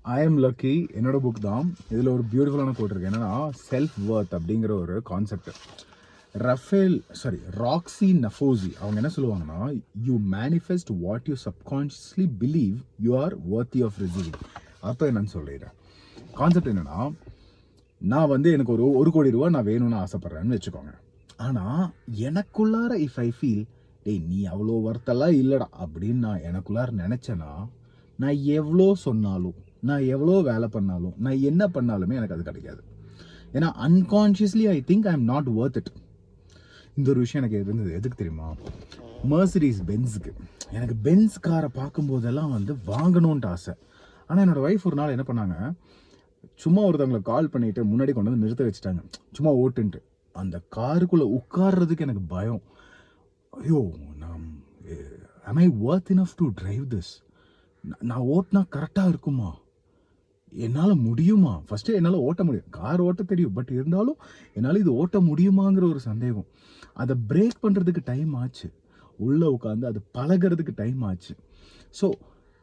I am lucky என்னோட book தான். இதில் ஒரு பியூட்டிஃபுல்லான கோட் இருக்குது. என்னன்னா செல்ஃப் வர்த் அப்படிங்கிற ஒரு கான்செப்ட். ராக்ஸி நஃபோசி அவங்க என்ன சொல்லுவாங்கன்னா, you manifest what you subconsciously believe you are worthy of receiving. அப்போ என்னன்னு சொல்லிடுறேன். கான்செப்ட் என்னன்னா, நான் வந்து எனக்கு ஒரு கோடி ரூபா நான் வேணும்னு ஆசைப்பட்றேன்னு வச்சுக்கோங்க. ஆனால் எனக்குள்ளார இஃப் ஐ ஃபீல் டேய் நீ அவ்வளோ ஒர்த்தெல்லாம் இல்லைடா அப்படின்னு நான் எனக்குள்ளார நினச்சேன்னா, நான் எவ்வளோ சொன்னாலும், நான் எவ்வளோ வேலை பண்ணாலும், நான் என்ன பண்ணாலுமே எனக்கு அது கிடைக்காது. ஏன்னா unconsciously I think I am not worth it. இந்த ஒரு விஷயம் எனக்கு இருந்தது. எதுக்கு தெரியுமா? மெர்சிடிஸ் பென்ஸுக்கு. எனக்கு பென்ஸ் காரை பார்க்கும்போதெல்லாம் வந்து வாங்கணுன்ட்டு ஆசை. ஆனால் என்னோடய ஒய்ஃப் ஒரு நாள் என்ன பண்ணாங்க, சும்மா ஒருத்தவங்களை கால் பண்ணிவிட்டு முன்னாடி கொண்டு வந்து நிறுத்த வச்சுட்டாங்க, சும்மா ஓட்டுன்ட்டு. அந்த காருக்குள்ளே உட்கார்றதுக்கு எனக்கு பயம். ஐயோ, am I worth enough to drive this? நான் ஓட்டினா கரெக்டாக இருக்குமா? என்னால் முடியுமா? ஃபஸ்ட்டு என்னால் ஓட்ட முடியும், கார் ஓட்ட தெரியும், பட் இருந்தாலும் என்னால் இது ஓட்ட முடியுமாங்கிற ஒரு சந்தேகம். அதை பிரேக் பண்ணுறதுக்கு டைம் ஆச்சு, உள்ளே உட்காந்து அது பழகிறதுக்கு டைம் ஆச்சு. ஸோ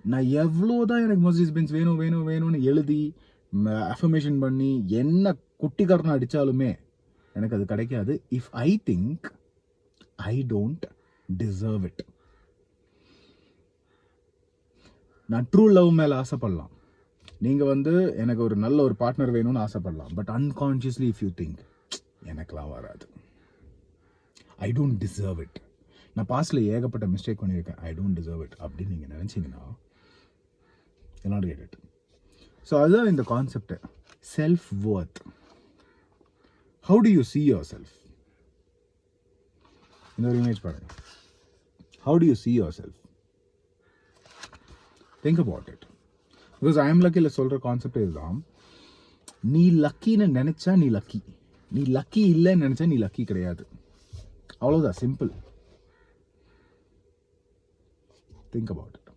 நான் எவ்வளோ தான் எனக்கு மெர்சிடிஸ் பென்ஸ் வேணும் வேணும் வேணும்னு எழுதி அஃபர்மேஷன் பண்ணி என்ன குட்டிக்காரனை அடித்தாலுமே எனக்கு அது கிடைக்காது. If I think I don't deserve it. நான் ட்ரூ லவ் மேலே ஆசைப்படலாம், நீங்கள் வந்து எனக்கு ஒரு நல்ல ஒரு பார்ட்னர் வேணும்னு ஆசைப்படலாம், but unconsciously if you think எனக்கெலாம் வராது. I don't deserve it. நான் பாஸ்டில் ஏகப்பட்ட மிஸ்டேக் பண்ணியிருக்கேன். ஐ டோன்ட் டிசர்வ் இட் அப்படின்னு நீங்கள் நினச்சிங்கன்னா you not get it. So அதுதான் இந்த concept, self worth. How to you see yourself? இந்த ஒரு இமேஜ் பாருங்க. How do you see yourself? Think about it. Because I am lucky சொல்கிற கான்செப்ட் இதுதான். நீ லக்கின்னு நினச்சா நீ லக்கி, நீ லக்கி இல்லைன்னு நினச்சா நீ லக்கி கிடையாது. அவ்வளோதான், சிம்பிள். Think about it.